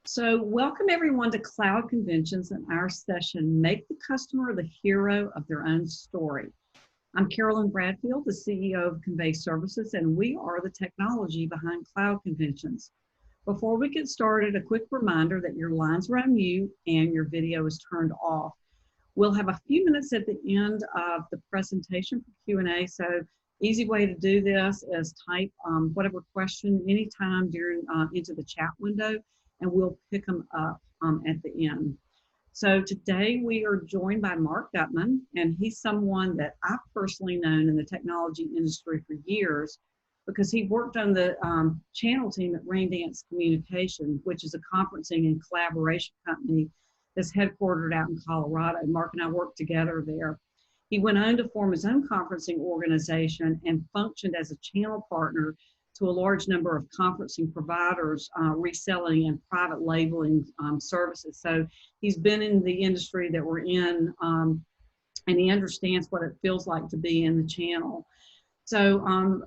So welcome everyone to Cloud Conventions and our session, Make the Customer the Hero of Their Own Story. I'm Carolyn Bradfield, the CEO of Convey Services, and we are the technology behind Cloud Conventions. Before we get started, a quick reminder that your lines are on mute and your video is turned off. We'll have a few minutes at the end of the presentation for Q&A, so easy way to do this is type whatever question anytime during into the chat window, and we'll pick them up at the end. So today we are joined by Marc Gutman, and he's someone that I've personally known in the technology industry for years because he worked on the channel team at Raindance Communication, which is a conferencing and collaboration company that's headquartered out in Colorado. Marc and I worked together there. He went on to form his own conferencing organization and functioned as a channel partner to a large number of conferencing providers, reselling and private labeling services. So he's been in the industry that we're in, and he understands what it feels like to be in the channel. So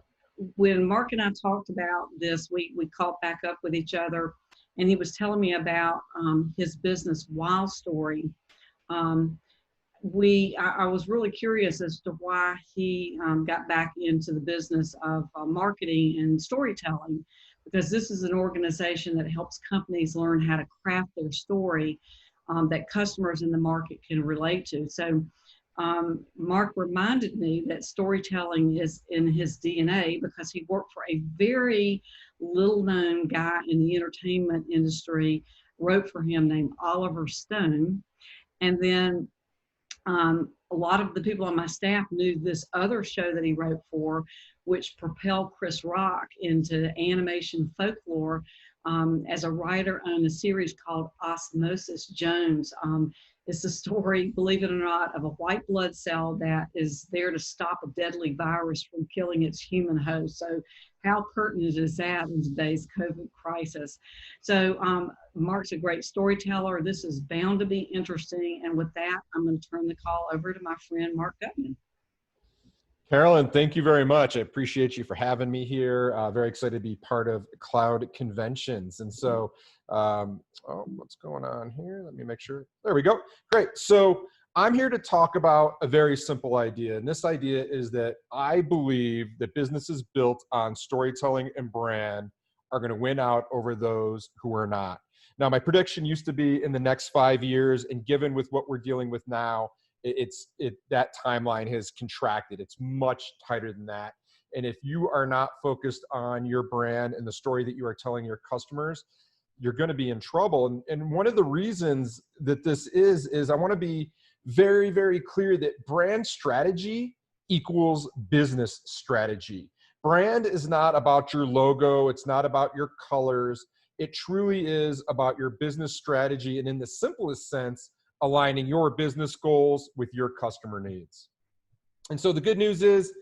when Marc and I talked about this, we caught back up with each other, and he was telling me about his business, Wildstory. I was really curious as to why he got back into the business of marketing and storytelling, because this is an organization that helps companies learn how to craft their story that customers in the market can relate to. So Marc reminded me that storytelling is in his DNA because he worked for a very little known guy in the entertainment industry, wrote for him, named Oliver Stone. And then a lot of the people on my staff knew this other show that he wrote for, which propelled Chris Rock into animation folklore as a writer on a series called Osmosis Jones. It's a story, believe it or not, of a white blood cell that is there to stop a deadly virus from killing its human host. So how pertinent is that in today's COVID crisis? So Marc's a great storyteller. This is bound to be interesting. And with that, I'm going to turn the call over to my friend, Marc Gutman. Carolyn, thank you very much. I appreciate you for having me here. Very excited to be part of Cloud Conventions. And so, what's going on here? Let me make sure. There we go. Great. So I'm here to talk about a very simple idea. And this idea is that I believe that businesses built on storytelling and brand are going to win out over those who are not. Now, my prediction used to be in the next 5 years, and given with what we're dealing with now, that timeline has contracted. It's much tighter than that. And if you are not focused on your brand and the story that you are telling your customers, you're going to be in trouble. And one of the reasons that this is I want to be very, very clear that brand strategy equals business strategy. Brand is not about your logo. It's not about your colors. It truly is about your business strategy. And in the simplest sense, aligning your business goals with your customer needs. And so the good news is,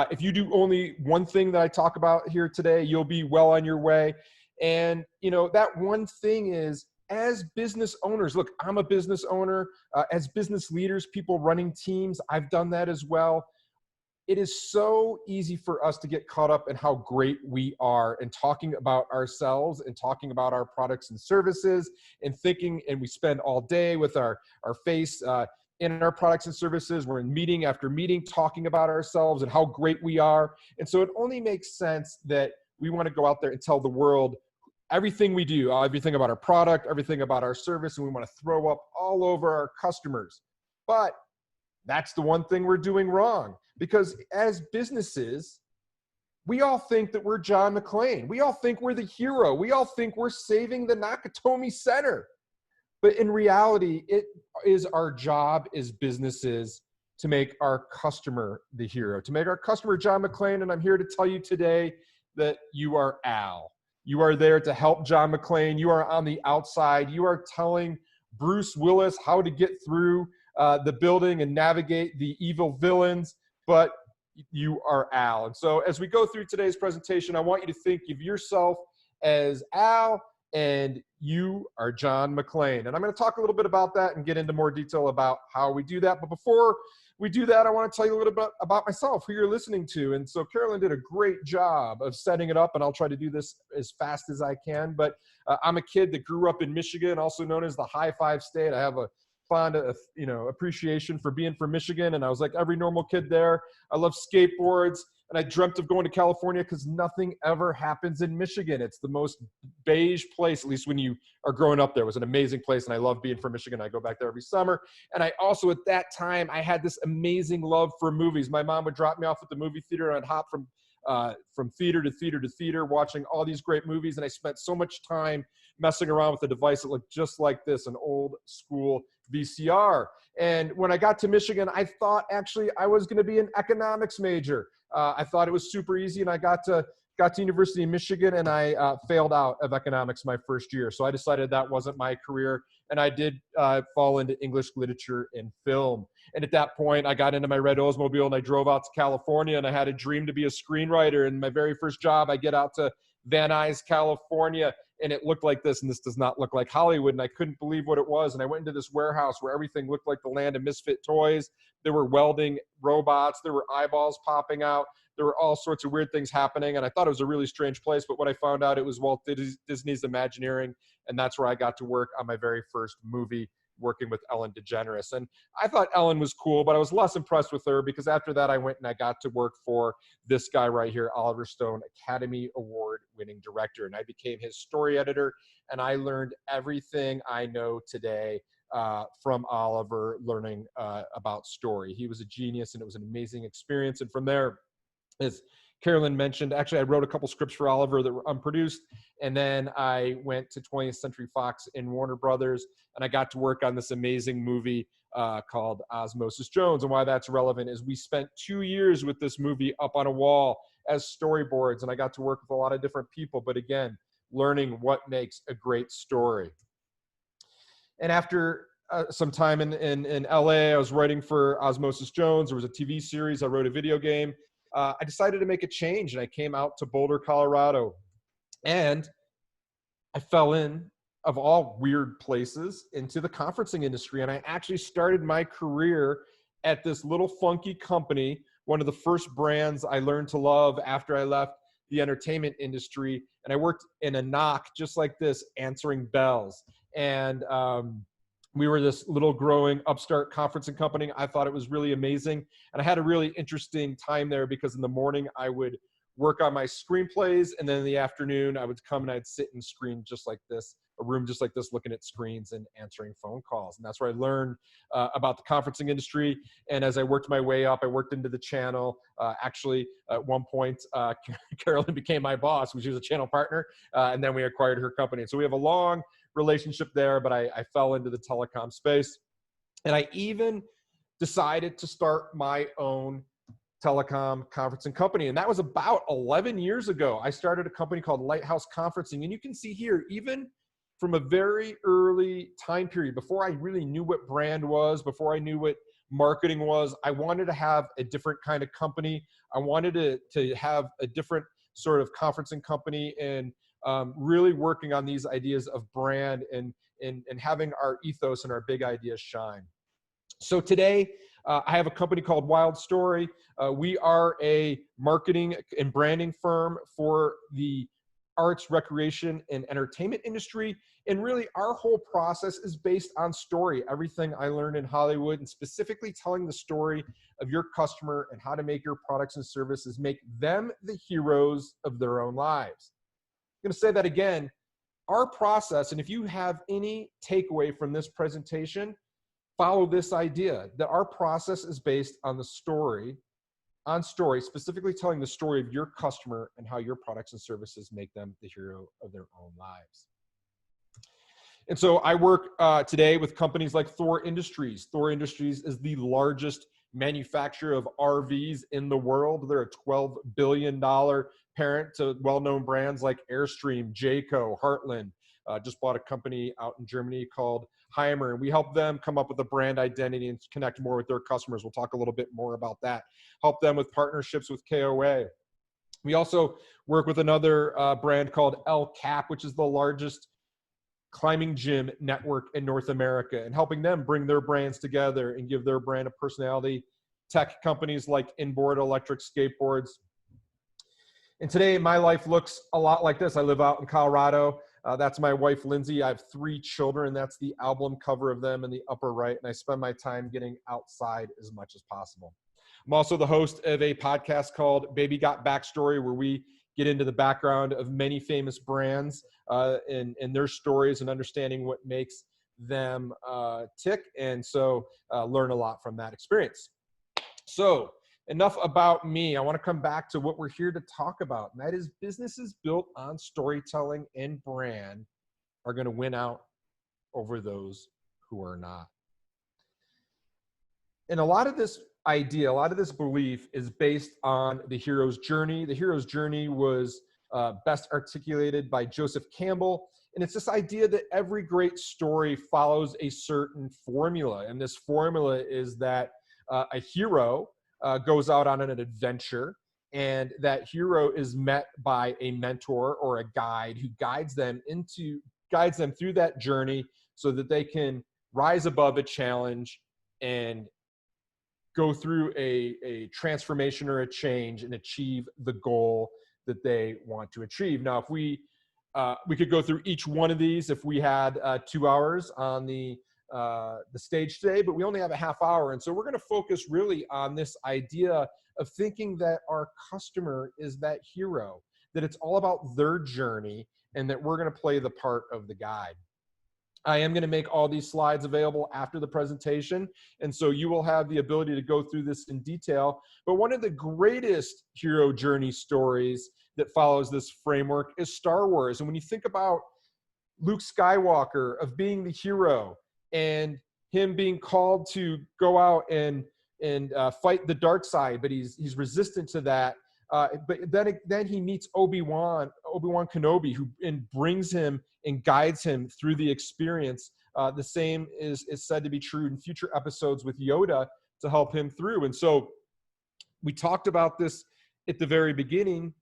if you do only one thing that I talk about here today, you'll be well on your way. And that one thing is, as business owners, look, I'm a business owner. As business leaders, people running teams, I've done that as well. It is so easy for us to get caught up in how great we are and talking about ourselves and talking about our products and services and thinking, and we spend all day with our face in our products and services. We're in meeting after meeting talking about ourselves and how great we are. And so it only makes sense that we want to go out there and tell the world everything we do, everything about our product, everything about our service, and we want to throw up all over our customers. But that's the one thing we're doing wrong. Because as businesses, we all think that we're John McClane. We all think we're the hero. We all think we're saving the Nakatomi Center. But in reality, it is our job as businesses to make our customer the hero, to make our customer John McClane. And I'm here to tell you today that you are Al. You are there to help John McClane. You are on the outside. You are telling Bruce Willis how to get through the building and navigate the evil villains. But you are Al. And so as we go through today's presentation, I want you to think of yourself as Al and you are John McClane. And I'm going to talk a little bit about that and get into more detail about how we do that. But before we do that, I want to tell you a little bit about myself, who you're listening to. And so Carolyn did a great job of setting it up, and I'll try to do this as fast as I can. But I'm a kid that grew up in Michigan, also known as the High Five State. I have a fond, appreciation for being from Michigan, and I was like every normal kid there. I love skateboards, and I dreamt of going to California because nothing ever happens in Michigan. It's the most beige place, at least when you are growing up there. It was an amazing place, and I love being from Michigan. I go back there every summer. And I also, at that time, I had this amazing love for movies. My mom would drop me off at the movie theater, and I'd hop from theater to theater to theater, watching all these great movies. And I spent so much time messing around with a device that looked just like this, an old school VCR. And when I got to Michigan, I thought actually I was going to be an economics major. I thought it was super easy, and I got to University of Michigan, and I failed out of economics my first year. So I decided that wasn't my career, and I did fall into English literature and film. And at that point, I got into my red Oldsmobile, and I drove out to California, and I had a dream to be a screenwriter. And my very first job, I get out to Van Nuys, California, and it looked like this, and this does not look like Hollywood, and I couldn't believe what it was. And I went into this warehouse where everything looked like the land of misfit toys. There were welding robots, there were eyeballs popping out, there were all sorts of weird things happening, and I thought it was a really strange place. But what I found out, it was Walt Disney's Imagineering, and that's where I got to work on my very first movie, working with Ellen DeGeneres. And I thought Ellen was cool, but I was less impressed with her, because after that I went and I got to work for this guy right here, Oliver Stone, Academy Award winning director. And I became his story editor, and I learned everything I know today from Oliver, learning about story. He was a genius, and it was an amazing experience. And from there, as Carolyn mentioned, actually, I wrote a couple scripts for Oliver that were unproduced. And then I went to 20th Century Fox and Warner Brothers, and I got to work on this amazing movie called Osmosis Jones. And why that's relevant is we spent 2 years with this movie up on a wall as storyboards, and I got to work with a lot of different people. But again, learning what makes a great story. And after some time in LA, I was writing for Osmosis Jones. There was a TV series. I wrote a video game. I decided to make a change, and I came out to Boulder, Colorado, and I fell in, of all weird places, into the conferencing industry. And I actually started my career at this little funky company, one of the first brands I learned to love after I left the entertainment industry. And I worked in a knock just like this, answering bells. And we were this little growing upstart conferencing company. I thought it was really amazing. And I had a really interesting time there, because in the morning I would work on my screenplays, and then in the afternoon I would come and I'd sit in screen just like this, a room just like this, looking at screens and answering phone calls. And that's where I learned about the conferencing industry. And as I worked my way up, I worked into the channel. Actually, at one point, Carolyn became my boss, which was a channel partner, and then we acquired her company. And so we have a long relationship there, but I fell into the telecom space. And I even decided to start my own telecom conferencing company. And that was about 11 years ago. I started a company called Lighthouse Conferencing. And you can see here, even from a very early time period, before I really knew what brand was, before I knew what marketing was, I wanted to have a different kind of company. I wanted to have a different sort of conferencing company, and really working on these ideas of brand and having our ethos and our big ideas shine. So today, I have a company called Wildstory. We are a marketing and branding firm for the arts, recreation, and entertainment industry. And really, our whole process is based on story. Everything I learned in Hollywood, and specifically telling the story of your customer and how to make your products and services make them the heroes of their own lives. I'm going to say that again. Our process, and if you have any takeaway from this presentation, follow this idea that our process is based on the story, specifically telling the story of your customer and how your products and services make them the hero of their own lives. And so I work today with companies like Thor Industries. Thor Industries is the largest manufacturer of RVs in the world. They're a $12 billion parent to well-known brands like Airstream, Jayco, Heartland. Just bought a company out in Germany called Heimer, and we help them come up with a brand identity and connect more with their customers. We'll talk a little bit more about that. Help them with partnerships with KOA. We also work with another brand called El Cap, which is the largest climbing gym network in North America, and helping them bring their brands together and give their brand a personality tech companies like Inboard Electric Skateboards. And today my life looks a lot like this. I live out in Colorado. That's my wife, Lindsay. I have 3 children. That's the album cover of them in the upper right. And I spend my time getting outside as much as possible. I'm also the host of a podcast called Baby Got Backstory, where we get into the background of many famous brands and their stories and understanding what makes them tick. And so learn a lot from that experience. So enough about me. I want to come back to what we're here to talk about, and that is businesses built on storytelling and brand are going to win out over those who are not. And a lot of this idea, a lot of this belief is based on the hero's journey. The hero's journey was best articulated by Joseph Campbell. And it's this idea that every great story follows a certain formula. And this formula is that a hero goes out on an adventure, and that hero is met by a mentor or a guide who guides them through that journey so that they can rise above a challenge and go through a transformation or a change and achieve the goal that they want to achieve. Now, if we could go through each one of these if we had 2 hours on the stage today, but we only have a half hour. And so we're going to focus really on this idea of thinking that our customer is that hero, that it's all about their journey, and that we're going to play the part of the guide. I am going to make all these slides available after the presentation, and so you will have the ability to go through this in detail. But one of the greatest hero journey stories that follows this framework is Star Wars. And when you think about Luke Skywalker of being the hero and him being called to go out and fight the dark side, but he's resistant to that. But then he meets Obi-Wan Kenobi, who brings him and guides him through the experience. The same is said to be true in future episodes with Yoda to help him through. And so we talked about this at the very beginning.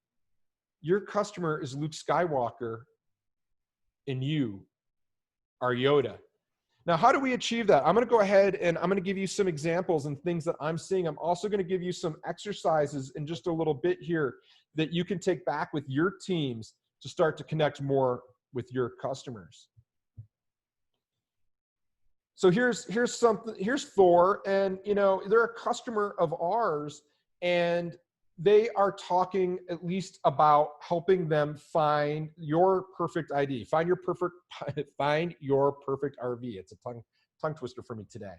Your customer is Luke Skywalker, and you are Yoda. Now, how do we achieve that? I'm going to go ahead and I'm going to give you some examples and things that I'm seeing. I'm also going to give you some exercises in just a little bit here that you can take back with your teams to start to connect more with your customers. So here's Thor, and they're a customer of ours, and they are talking at least about helping them find your perfect ID, find your perfect RV. It's a tongue twister for me today.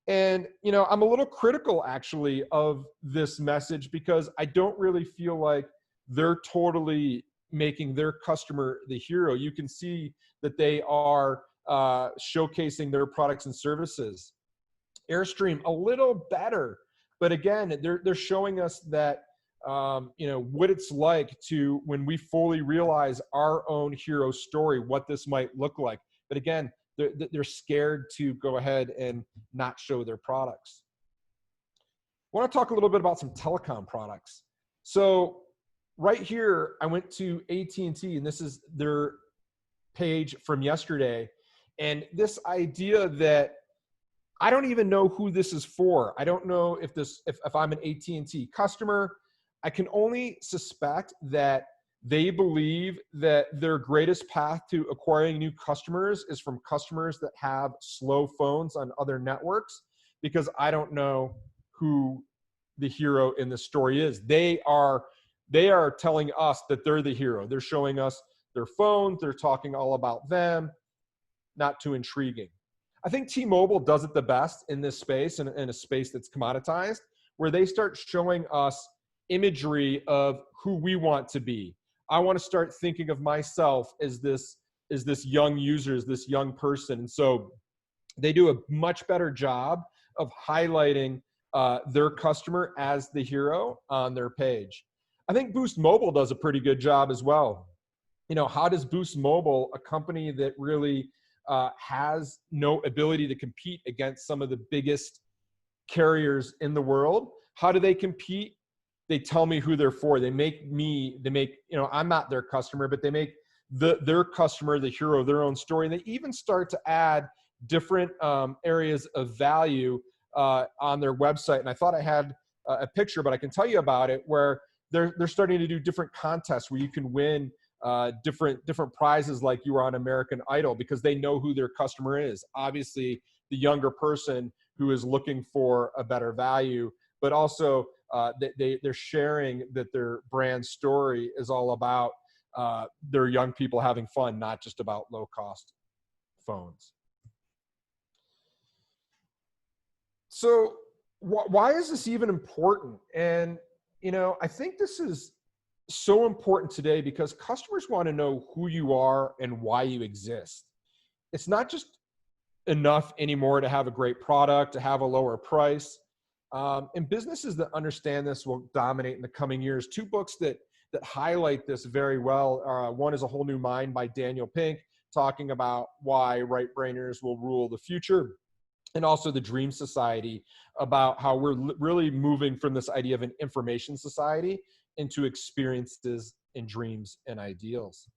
And I'm a little critical actually of this message because I don't really feel like they're totally making their customer the hero. You can see that they are showcasing their products and services. Airstream, a little better. But again, they're showing us that, what it's like to, when we fully realize our own hero story, what this might look like. But again, they're scared to go ahead and not show their products. I want to talk a little bit about some telecom products. So right here, I went to AT&T, and this is their page from yesterday. And this idea that I don't even know who this is for. I don't know if I'm an AT&T customer. I can only suspect that they believe that their greatest path to acquiring new customers is from customers that have slow phones on other networks, because I don't know who the hero in the story is. They are telling us that they're the hero. They're showing us their phones. They're talking all about them. Not too intriguing. I think T-Mobile does it the best in this space, in a space that's commoditized, where they start showing us imagery of who we want to be. I want to start thinking of myself as this young user, as this young person. And so they do a much better job of highlighting their customer as the hero on their page. I think Boost Mobile does a pretty good job as well. How does Boost Mobile, a company that really has no ability to compete against some of the biggest carriers in the world, how do they compete? They tell me who they're for. I'm not their customer, but they make their customer the hero of their own story. And they even start to add different areas of value on their website, and I thought I had a picture, but I can tell you about it, where they're starting to do different contests where you can win different prizes like you were on American Idol, because they know who their customer is. Obviously, the younger person who is looking for a better value, but also they're sharing that their brand story is all about their young people having fun, not just about low-cost phones. So why is this even important? And, I think this is so important today because customers want to know who you are and why you exist. It's not just enough anymore to have a great product, to have a lower price. And businesses that understand this will dominate in the coming years. Two books that highlight this very well. One is A Whole New Mind by Daniel Pink, talking about why right-brainers will rule the future. And also The Dream Society, about how we're really moving from this idea of an information society into experiences and dreams and ideals.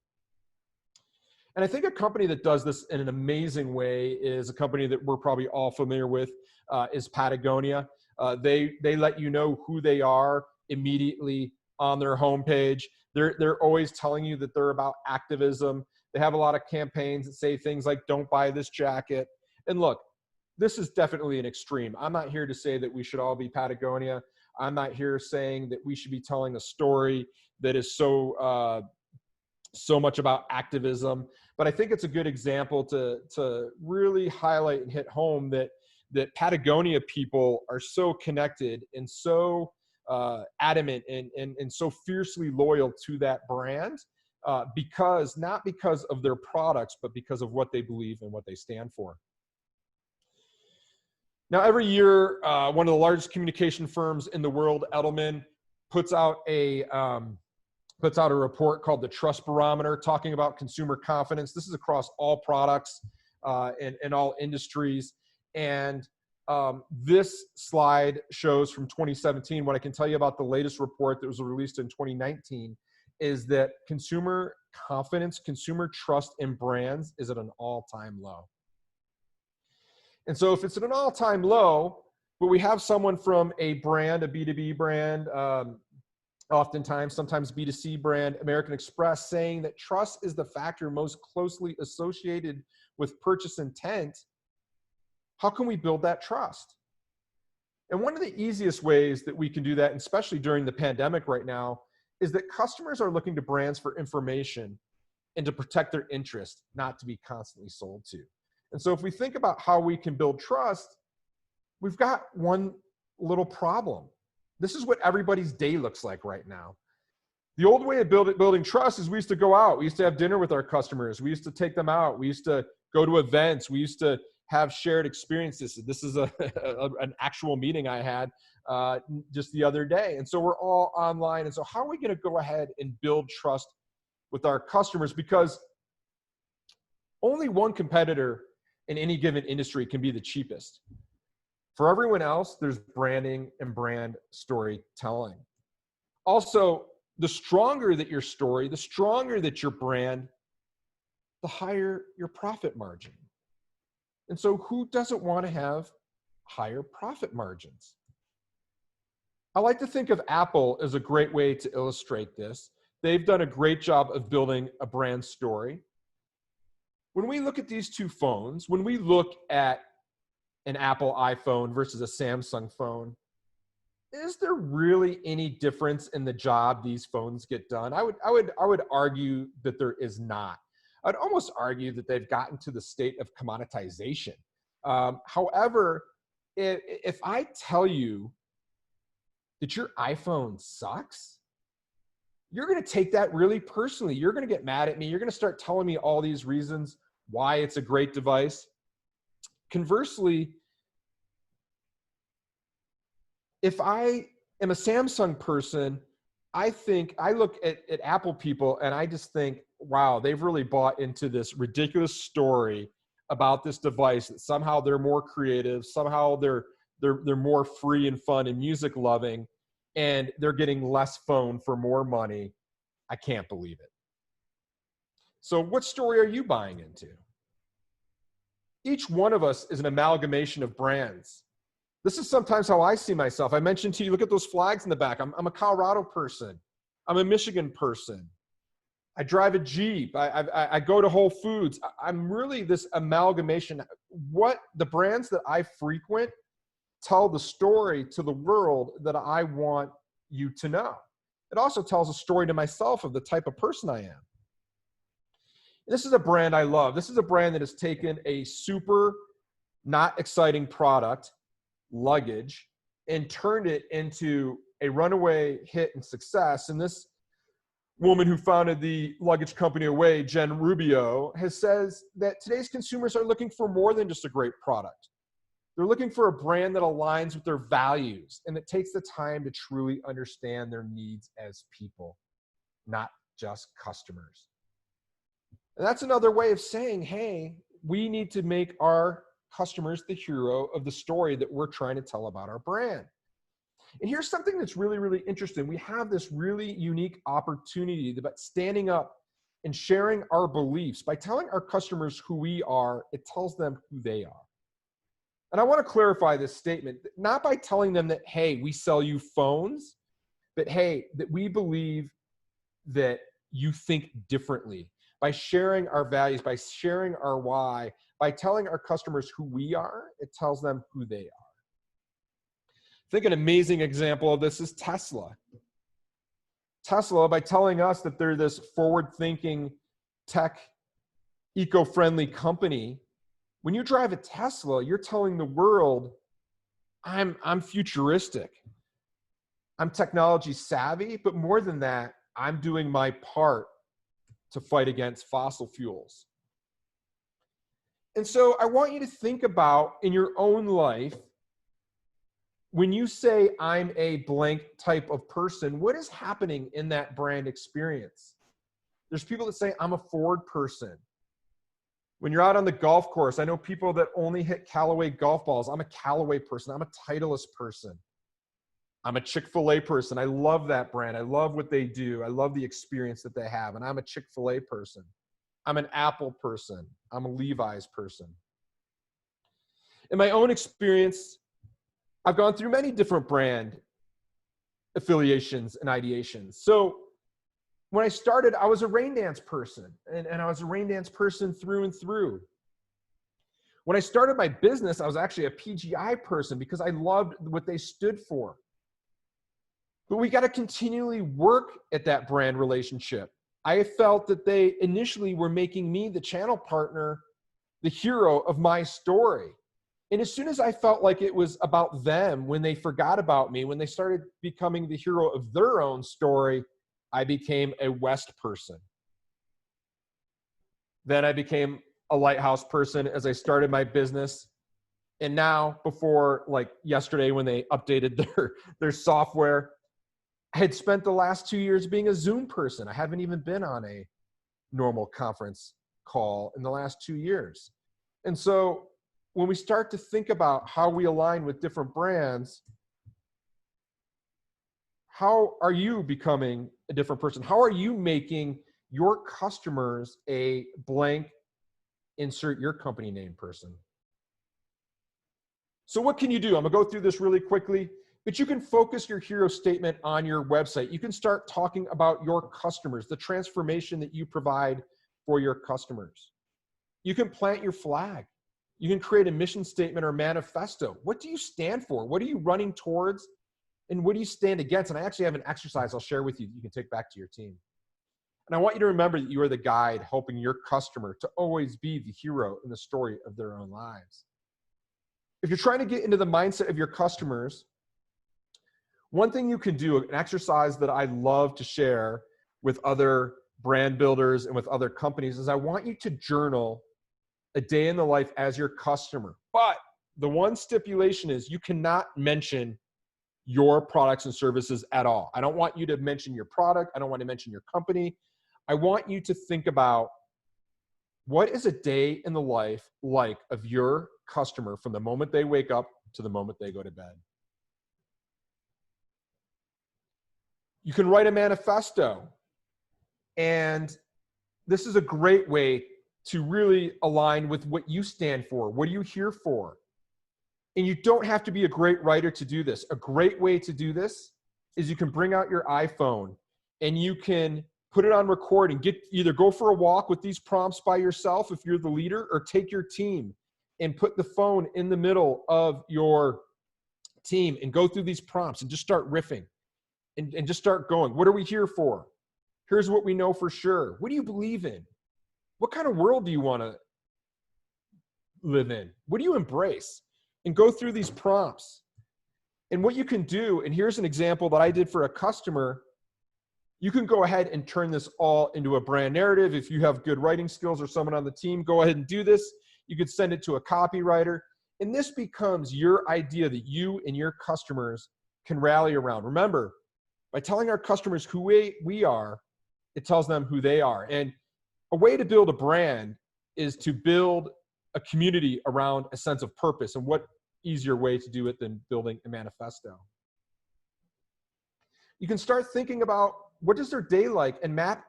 And I think a company that does this in an amazing way is a company that we're probably all familiar with, is Patagonia. They let you know who they are immediately on their homepage. They're always telling you that they're about activism. They have a lot of campaigns that say things like, don't buy this jacket. And look, this is definitely an extreme. I'm not here to say that we should all be Patagonia. I'm not here saying that we should be telling a story that is so much about activism. But I think it's a good example to really highlight and hit home that Patagonia people are so connected and so adamant and so fiercely loyal to that brand, not because of their products, but because of what they believe and what they stand for. Now, every year, one of the largest communication firms in the world, Edelman, puts out a report called the Trust Barometer, talking about consumer confidence. This is across all products and all industries. And this slide shows from 2017. What I can tell you about the latest report that was released in 2019 is that consumer confidence, consumer trust in brands is at an all-time low. And so if it's at an all-time low, but we have someone from a brand, a B2B brand, oftentimes, sometimes B2C brand, American Express, saying that trust is the factor most closely associated with purchase intent, how can we build that trust? And one of the easiest ways that we can do that, and especially during the pandemic right now, is that customers are looking to brands for information and to protect their interest, not to be constantly sold to. And so if we think about how we can build trust, we've got one little problem. This is what everybody's day looks like right now. The old way of building trust is we used to go out. We used to have dinner with our customers. We used to take them out. We used to go to events. We used to have shared experiences. This is an actual meeting I had just the other day. And so we're all online. And so how are we going to go ahead and build trust with our customers? Because only one competitor in any given industry can be the cheapest. For everyone else, there's branding and brand storytelling. Also, the stronger that your story, the stronger that your brand, the higher your profit margin. And so who doesn't want to have higher profit margins? I like to think of Apple as a great way to illustrate this. They've done a great job of building a brand story. When we look at these two phones, when we look at an Apple iPhone versus a Samsung phone, is there really any difference in the job these phones get done? I would argue that there is not. I'd almost argue that they've gotten to the state of commoditization. However, if I tell you that your iPhone sucks, you're going to take that really personally. You're going to get mad at me. You're going to start telling me all these reasons why it's a great device. Conversely, if I am a Samsung person, I look at Apple people and I just think, wow, they've really bought into this ridiculous story about this device that somehow they're more creative, somehow they're more free and fun and music loving, and they're getting less phone for more money. I can't believe it. So what story are you buying into? Each one of us is an amalgamation of brands. This is sometimes how I see myself. I mentioned to you, look at those flags in the back. I'm a Colorado person. I'm a Michigan person. I drive a Jeep. I go to Whole Foods. I'm really this amalgamation. What the brands that I frequent tell the story to the world that I want you to know. It also tells a story to myself of the type of person I am. This is a brand I love. This is a brand that has taken a super not exciting product, luggage, and turned it into a runaway hit and success. And this woman who founded the luggage company Away, Jen Rubio, says that today's consumers are looking for more than just a great product. They're looking for a brand that aligns with their values and that takes the time to truly understand their needs as people, not just customers. And that's another way of saying, hey, we need to make our customers the hero of the story that we're trying to tell about our brand. And here's something that's really, really interesting. We have this really unique opportunity about standing up and sharing our beliefs. By telling our customers who we are, it tells them who they are. And I want to clarify this statement, not by telling them that, hey, we sell you phones, but hey, that we believe that you think differently. By sharing our values, by sharing our why, by telling our customers who we are, it tells them who they are. I think an amazing example of this is Tesla. Tesla, by telling us that they're this forward-thinking, tech, eco-friendly company, when you drive a Tesla, you're telling the world, I'm futuristic. I'm technology savvy, but more than that, I'm doing my part to fight against fossil fuels. And so I want you to think about in your own life, when you say I'm a blank type of person, what is happening in that brand experience? There's people that say I'm a Ford person. When you're out on the golf course, I know people that only hit Callaway golf balls. I'm a Callaway person. I'm a Titleist person. I'm a Chick-fil-A person. I love that brand. I love what they do. I love the experience that they have. And I'm a Chick-fil-A person. I'm an Apple person. I'm a Levi's person. In my own experience, I've gone through many different brand affiliations and ideations. So when I started, I was a rain dance person, and I was a rain dance person through and through. When I started my business, I was actually a PGI person because I loved what they stood for. But we got to continually work at that brand relationship. I felt that they initially were making me the channel partner, the hero of my story. And as soon as I felt like it was about them, when they forgot about me, when they started becoming the hero of their own story, I became a West person. Then I became a Lighthouse person as I started my business. And now, before like yesterday when they updated their software, I had spent the last 2 years being a Zoom person. I haven't even been on a normal conference call in the last 2 years. And so when we start to think about how we align with different brands, how are you becoming a different person? How are you making your customers a blank, insert your company name person? So what can you do? I'm gonna go through this really quickly, but you can focus your hero statement on your website. You can start talking about your customers, the transformation that you provide for your customers. You can plant your flag. You can create a mission statement or manifesto. What do you stand for? What are you running towards? And what do you stand against? And I actually have an exercise I'll share with you that you can take back to your team. And I want you to remember that you are the guide helping your customer to always be the hero in the story of their own lives. If you're trying to get into the mindset of your customers, one thing you can do, an exercise that I love to share with other brand builders and with other companies, is I want you to journal a day in the life as your customer. But the one stipulation is you cannot mention your products and services at all. I don't want you to mention your product. I don't want to mention your company. I want you to think about what is a day in the life like of your customer from the moment they wake up to the moment they go to bed. You can write a manifesto. And this is a great way to really align with what you stand for. What are you here for? And you don't have to be a great writer to do this. A great way to do this is you can bring out your iPhone and you can put it on record and either go for a walk with these prompts by yourself if you're the leader, or take your team and put the phone in the middle of your team and go through these prompts and just start riffing and just start going. What are we here for? Here's what we know for sure. What do you believe in? What kind of world do you want to live in? What do you embrace? And go through these prompts. And what you can do, and here's an example that I did for a customer, you can go ahead and turn this all into a brand narrative. If you have good writing skills or someone on the team, go ahead and do this. You could send it to a copywriter. And this becomes your idea that you and your customers can rally around. Remember, by telling our customers who we are, it tells them who they are. And a way to build a brand is to build a community around a sense of purpose. And what easier way to do it than building a manifesto? You can start thinking about what does their day like and map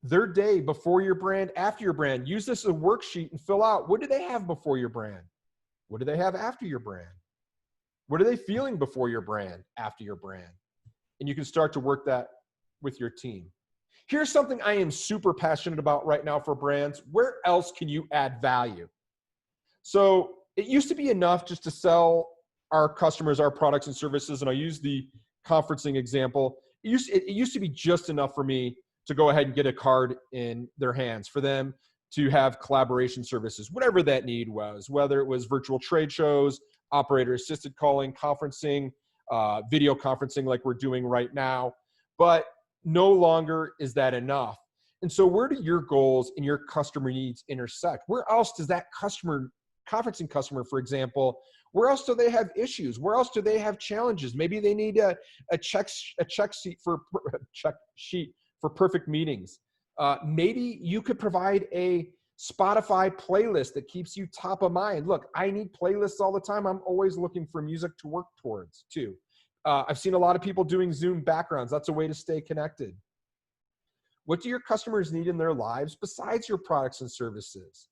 their day before your brand, after your brand. Use this as a worksheet and fill out, what do they have before your brand? What do they have after your brand? What are they feeling before your brand, after your brand? And you can start to work that with your team. Here's something I am super passionate about right now for brands. Where else can you add value? So it used to be enough just to sell our customers our products and services, and I'll use the conferencing example. It used to be just enough for me to go ahead and get a card in their hands, for them to have collaboration services, whatever that need was, whether it was virtual trade shows, operator-assisted calling, conferencing, video conferencing like we're doing right now. But no longer is that enough. And so where do your goals and your customer needs intersect? Where else does that conferencing customer, for example, where else do they have issues? Where else do they have challenges? Maybe they need a check sheet for perfect meetings. Maybe you could provide a Spotify playlist that keeps you top of mind. Look, I need playlists all the time. I'm always looking for music to work towards too. I've seen a lot of people doing Zoom backgrounds. That's a way to stay connected. What do your customers need in their lives besides your products and services?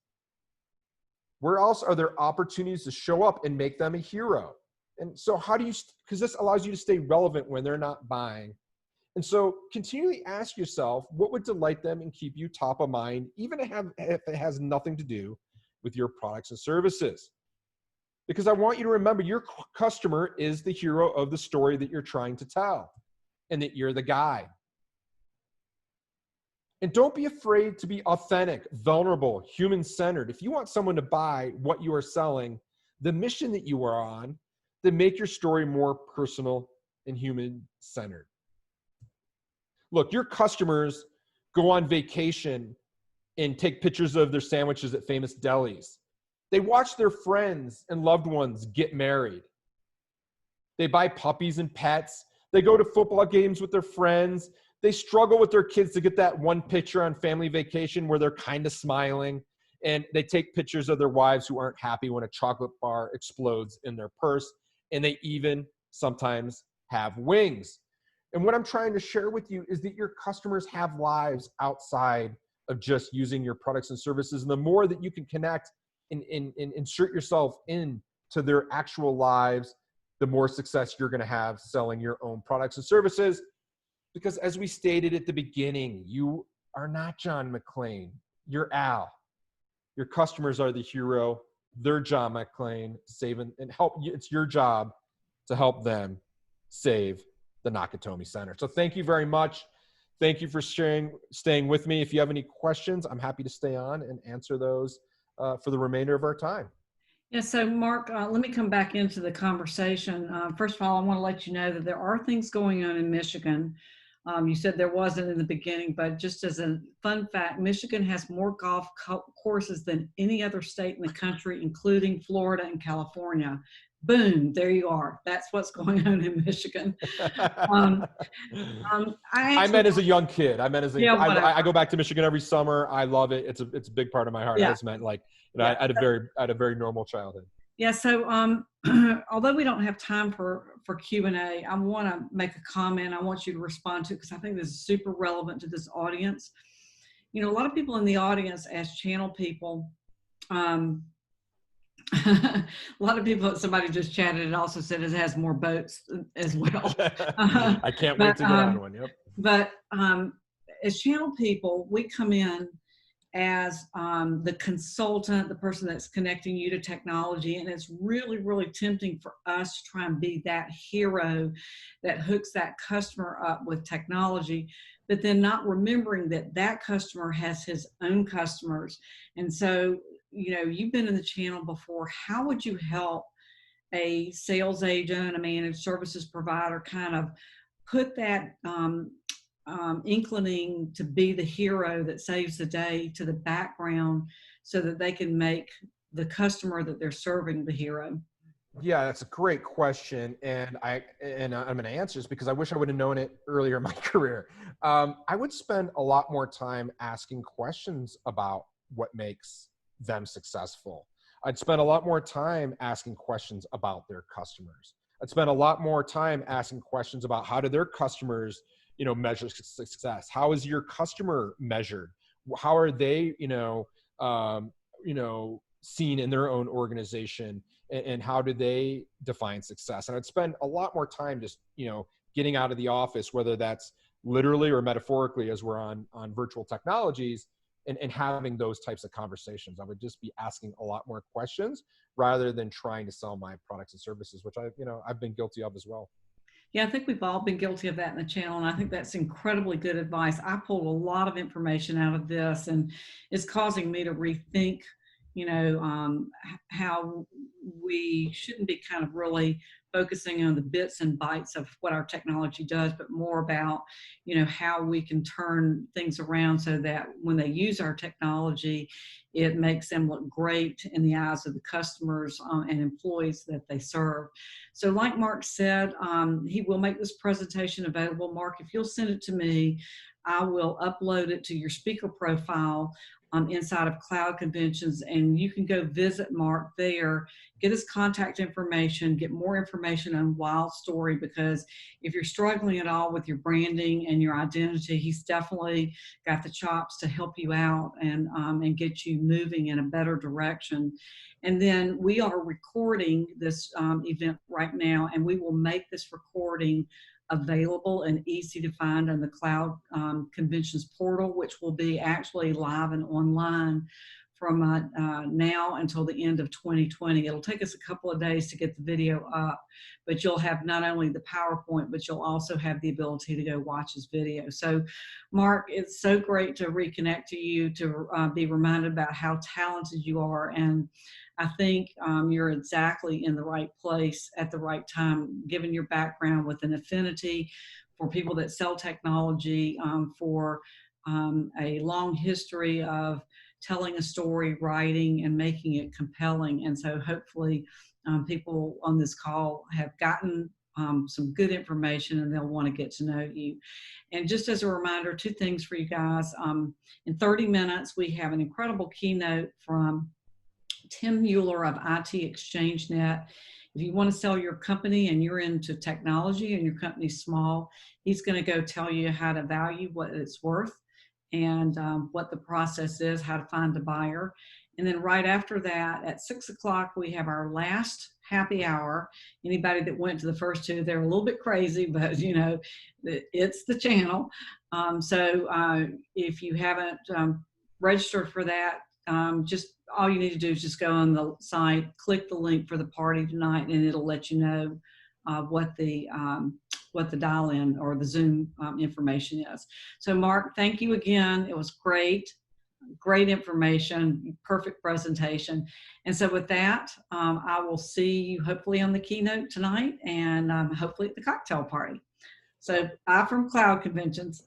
Where else are there opportunities to show up and make them a hero? And so how do you, because this allows you to stay relevant when they're not buying. And so continually ask yourself, what would delight them and keep you top of mind, even if it has nothing to do with your products and services? Because I want you to remember, your customer is the hero of the story that you're trying to tell, and that you're the guide. And don't be afraid to be authentic, vulnerable, human-centered. If you want someone to buy what you are selling, the mission that you are on, then make your story more personal and human-centered. Look, your customers go on vacation and take pictures of their sandwiches at famous delis. They watch their friends and loved ones get married. They buy puppies and pets. They go to football games with their friends. They struggle with their kids to get that one picture on family vacation where they're kind of smiling. And they take pictures of their wives who aren't happy when a chocolate bar explodes in their purse. And they even sometimes have wings. And what I'm trying to share with you is that your customers have lives outside of just using your products and services. And the more that you can connect and insert yourself into their actual lives, the more success you're going to have selling your own products and services. Because as we stated at the beginning, you are not John McClane, you're Al. Your customers are the hero. They're John McClane, saving and help. It's your job to help them save the Nakatomi Center. So thank you very much. Thank you for staying with me. If you have any questions, I'm happy to stay on and answer those for the remainder of our time. Yeah, so Mark, let me come back into the conversation. First of all, I want to let you know that there are things going on in Michigan. You said there wasn't in the beginning, but just as a fun fact, Michigan has more golf courses than any other state in the country, including Florida and California. Boom, there you are. That's what's going on in Michigan. I meant as a young kid. I meant as a, yeah, I go back to Michigan every summer. I love it. It's a big part of my heart. Yeah. I just meant like, you know, I had a very normal childhood. Yeah. So, although we don't have time for Q&A, I want to make a comment. I want you to respond to it because I think this is super relevant to this audience. You know, a lot of people in the audience as channel people, A lot of people, somebody just chatted, it also said it has more boats as well. I can't wait But, to get on one. Yep. but as channel people, we come in as the consultant, the person that's connecting you to technology. And it's really, really tempting for us to try and be that hero that hooks that customer up with technology, but then not remembering that that customer has his own customers. And so, you know, you've been in the channel before. How would you help a sales agent, a managed services provider kind of put that inclining to be the hero that saves the day to the background so that they can make the customer that they're serving the hero? Yeah, that's a great question, and I'm going to answer this because I wish I would have known it earlier in my career. I would spend a lot more time asking questions about what makes them successful. I'd spend a lot more time asking questions about their customers. I'd spend a lot more time asking questions about how do their customers, measure success. How is your customer measured? How are they, seen in their own organization, and how do they define success? And I'd spend a lot more time just, getting out of the office, whether that's literally or metaphorically, as we're on virtual technologies, and having those types of conversations. I would just be asking a lot more questions rather than trying to sell my products and services, which I've been guilty of as well. Yeah, I think we've all been guilty of that in the channel, and I think that's incredibly good advice. I pulled a lot of information out of this, and it's causing me to rethink, how we shouldn't be kind of really focusing on the bits and bytes of what our technology does, but more about, how we can turn things around so that when they use our technology, it makes them look great in the eyes of the customers and employees that they serve. So like Mark said, he will make this presentation available. Mark, if you'll send it to me, I will upload it to your speaker profile inside of Cloud Conventions, and you can go visit Mark there, get his contact information, get more information on Wildstory, because if you're struggling at all with your branding and your identity, he's definitely got the chops to help you out and get you moving in a better direction. And then we are recording this event right now, and we will make this recording available and easy to find on the Cloud Conventions portal, which will be actually live and online from now until the end of 2020. It'll take us a couple of days to get the video up, but you'll have not only the PowerPoint, but you'll also have the ability to go watch his video. So Mark, it's so great to reconnect to you, to be reminded about how talented you are. And I think you're exactly in the right place at the right time, given your background with an affinity for people that sell technology, for a long history of telling a story, writing, and making it compelling. And so hopefully people on this call have gotten some good information, and they'll want to get to know you. And just as a reminder, two things for you guys. In 30 minutes, we have an incredible keynote from Tim Mueller of IT ExchangeNet. If you want to sell your company and you're into technology and your company's small, he's going to go tell you how to value what it's worth and what the process is, how to find a buyer. And then right after that, at 6 o'clock, we have our last happy hour. Anybody that went to the first two, they're a little bit crazy, but it's the channel. So if you haven't registered for that, just all you need to do is just go on the site, click the link for the party tonight, and it'll let you know what the dial-in or the Zoom information is. So Mark, thank you again. It was great information, perfect presentation. And so with that, I will see you hopefully on the keynote tonight, and hopefully at the cocktail party. So bye from Cloud Conventions.